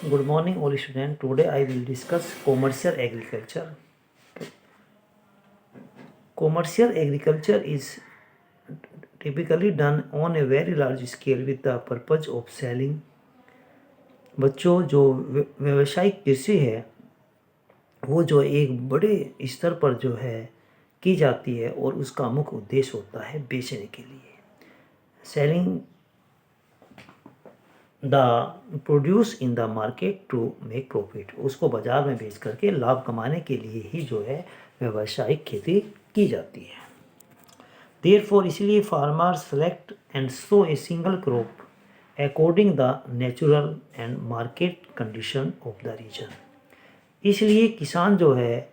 Good morning, all students. Today I will discuss commercial agriculture. Commercial agriculture is typically done on a very large scale with the purpose of selling. बच्चों, जो व्यावसायिक कृषि है वो जो एक बड़े स्तर पर जो है की जाती है और उसका मुख्य उद्देश्य होता है बेचने के लिए। Selling the produce in the market to make profit, उसको बाज़ार में बेच करके लाभ कमाने के लिए ही जो है व्यावसायिक खेती की जाती है। देयरफॉर इसलिए farmer select and sow a single crop according the natural and market condition of the region. इसलिए किसान जो है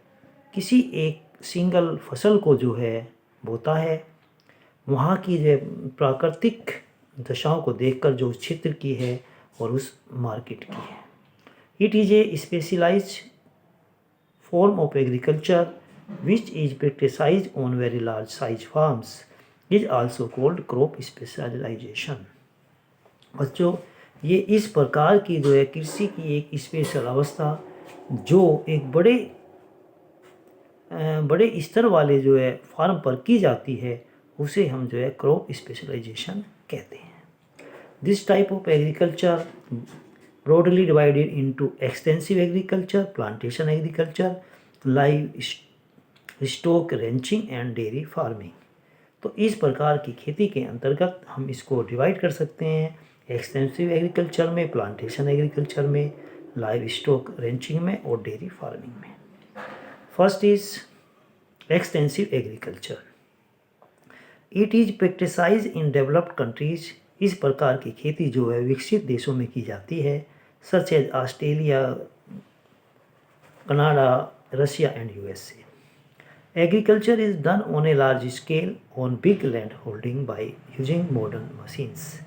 किसी एक सिंगल फसल को जो है बोता है, वहाँ की जो प्राकृतिक दशाओं को देखकर जो उस क्षेत्र की है और उस मार्केट की है। It is a specialised form of agriculture which is practicised on very large size farms is also called crop specialisation. बच्चों, ये इस प्रकार की जो है कृषि की एक स्पेशल अवस्था जो एक बड़े स्तर वाले जो है फार्म पर की जाती है, उसे हम जो है क्रॉप स्पेशलाइजेशन कहते हैं। This type of agriculture broadly divided into extensive agriculture, plantation agriculture, livestock wrenching and dairy farming. तो इस प्रकार की खेती के अंतर्गत हम इसको डिवाइड कर सकते हैं एक्सटेंसिव एग्रीकल्चर में, प्लांटेशन एग्रीकल्चर में, लाइव स्टॉक रेंचिंग में और डेयरी फार्मिंग में। First is extensive agriculture. It is practised in developed countries. इस प्रकार की खेती जो है विकसित देशों में की जाती है, such as Australia, Canada, Russia and USA. Agriculture is done on a large scale on big land holding by using modern machines.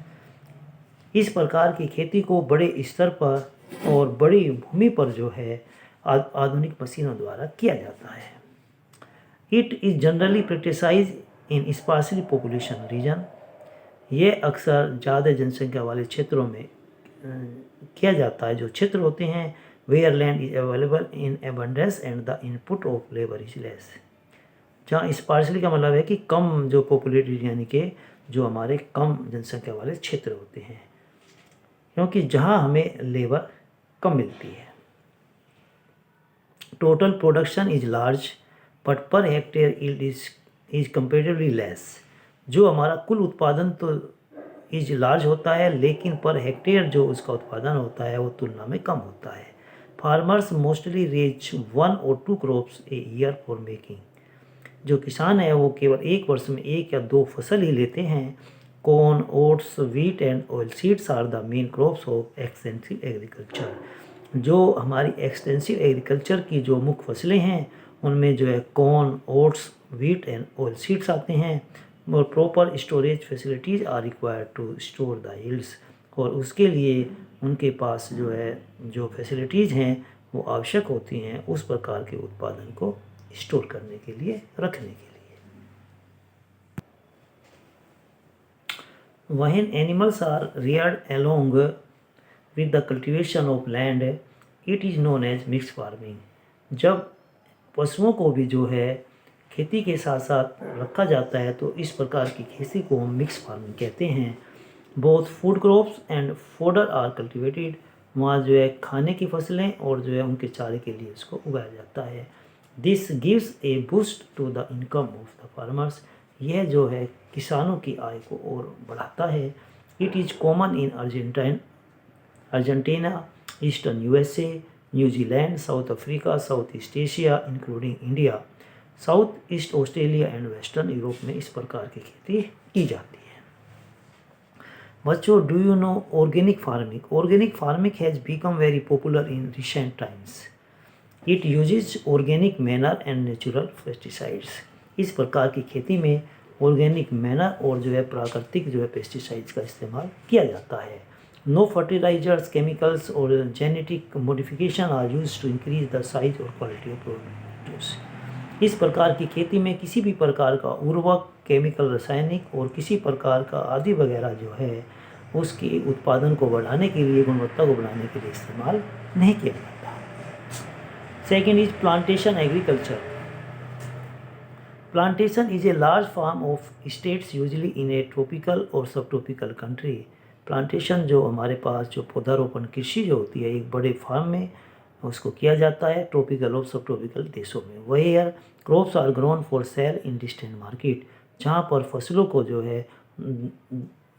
इस प्रकार की खेती को बड़े स्तर पर और बड़ी भूमि पर जो है आधुनिक मशीनों द्वारा किया जाता है। It is generally practised in sparsely population region. ये अक्सर ज़्यादा जनसंख्या वाले क्षेत्रों में किया जाता है, जो क्षेत्र होते हैं where land is available in abundance and the input of labour is less. जहाँ स्पार्सली का मतलब है कि कम जो पॉपुलेटेड, यानी कि जो हमारे कम जनसंख्या वाले क्षेत्र होते हैं, क्योंकि जहाँ हमें लेबर कम मिलती है। Total production is large but per hectare yield is comparatively less. जो हमारा कुल उत्पादन तो इज लार्ज होता है, लेकिन पर हेक्टेयर जो उसका उत्पादन होता है वो तुलना में कम होता है। Farmers mostly raise 1 or 2 crops a year for making. जो किसान है वो केवल एक वर्ष में 1 या 2 फसल ही लेते हैं। Corn, oats, wheat and oil seeds are the main crops of extensive agriculture. जो हमारी एक्सटेंसिव एग्रीकल्चर की जो मुख्य फसलें हैं उनमें जो है corn, oats, wheat and oil seeds आते हैं। और proper storage facilities are required to store the yields, और उसके लिए उनके पास जो है जो फैसिलिटीज़ हैं वो आवश्यक होती हैं उस प्रकार के उत्पादन को स्टोर करने के लिए, रखने के लिए। When animals are reared along with the cultivation of land, it is known as mixed farming. जब पशुओं को भी जो है खेती के साथ साथ रखा जाता है तो इस प्रकार की खेती को हम मिक्स फार्मिंग कहते हैं। Both food crops and fodder are cultivated. वहाँ जो है खाने की फसलें और जो है उनके चारे के लिए इसको उगाया जाता है। This gives a boost to the income of the farmers. यह जो है किसानों की आय को और बढ़ाता है। It is common in Argentina, eastern USA, New Zealand, south Africa, south east Asia including India, south east Australia and western Europe में इस प्रकार की खेती की जाती है। बच्चों, do you know organic farming? Organic farming has become very popular in recent times. It uses organic manner and natural pesticides. इस प्रकार की खेती में ऑर्गेनिक मैनर और जो है प्राकृतिक जो है पेस्टिसाइड्स का इस्तेमाल किया जाता है। नो फर्टिलाइजर्स, केमिकल्स और genetic modification are used to increase the size और क्वालिटी ऑफ प्रोड्यूस। इस प्रकार की खेती में किसी भी प्रकार का उर्वरक, केमिकल, रासायनिक और किसी प्रकार का आदि वगैरह जो है उसके उत्पादन को बढ़ाने के लिए, गुणवत्ता को बढ़ाने के लिए इस्तेमाल नहीं किया जाता। Second is plantation agriculture. Plantation is a large farm of states usually in a tropical और सब ट्रॉपिकल कंट्री। प्लांटेशन जो हमारे पास जो पौधारोपण कृषि जो होती है एक बड़े फार्म में उसको किया जाता है ट्रॉपिकल और सब ट्रॉपिकल देशों में। Where crops are grown for sale in distant market, जहाँ पर फसलों को जो है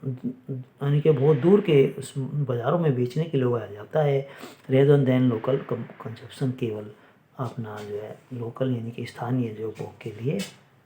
यानी कि बहुत दूर के बाज़ारों में बेचने के लिए उगाया जाता है, रेदर देन लोकल कंजप्शन, केवल अपना जो है लोकल यानी कि स्थानीय जो उपभोग के लिए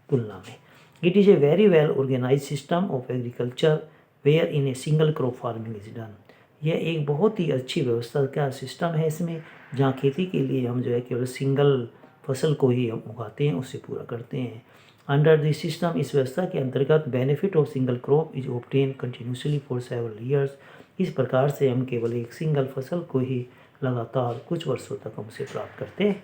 तुलना में। It is a very well organise system of agriculture where in a single crop farming is done. यह एक बहुत ही अच्छी व्यवस्था का सिस्टम है इसमें, जहाँ खेती के लिए हम जो है केवल सिंगल फसल को ही हम उगाते हैं, उससे पूरा करते हैं। अंडर दिस सिस्टम, इस व्यवस्था के अंतर्गत benefit of single crop is obtain continuously for several years. इस प्रकार से हम केवल एक सिंगल फसल को ही लगातार कुछ वर्षों तक हम उसे प्राप्त करते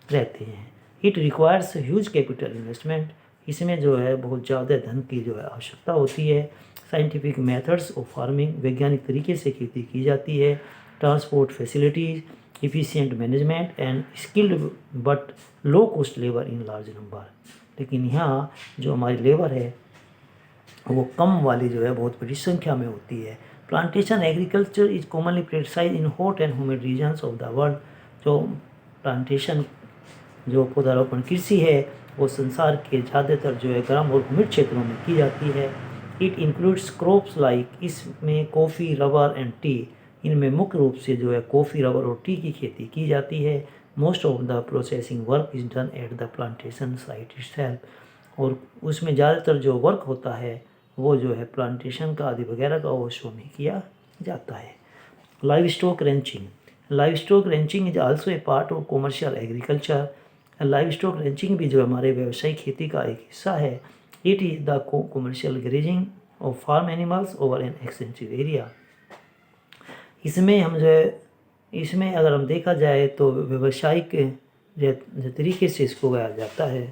रहते हैं। It requires huge capital investment, इसमें जो है बहुत ज़्यादा धन की जो है आवश्यकता होती है। साइंटिफिक मेथड्स ऑफ फार्मिंग, वैज्ञानिक तरीके से खेती की जाती है। Transport facilities, efficient management and skilled but low cost labour in large number. लेकिन यहाँ जो हमारी लेबर है वो कम वाली जो है बहुत बड़ी संख्या में होती है। Plantation agriculture is commonly practised in hot and humid regions of the world. जो प्लांटेशन जो पौधारोपण कृषि है वो संसार के ज़्यादातर जो है गर्म और ह्यूमिड क्षेत्रों में की जाती है। इट इंक्लूड्स क्रॉप्स लाइक, इसमें कॉफ़ी, रबर एंड टी, इनमें मुख्य रूप से जो है कॉफ़ी, रबर और टी की खेती की जाती है। Most of the processing work is done at the plantation site itself, और उसमें ज़्यादातर जो वर्क होता है वो जो है प्लांटेशन का आदि वगैरह का वो शो में किया जाता है। Livestock ranching. Livestock ranching is also a part of commercial agriculture. Livestock ranching भी जो हमारे व्यावसायिक खेती का एक हिस्सा है। It is the commercial grazing of farm animals over an extensive area. इसमें हम जो है इसमें अगर हम देखा जाए तो व्यावसायिक तरीके से इसको उगाया जाता है।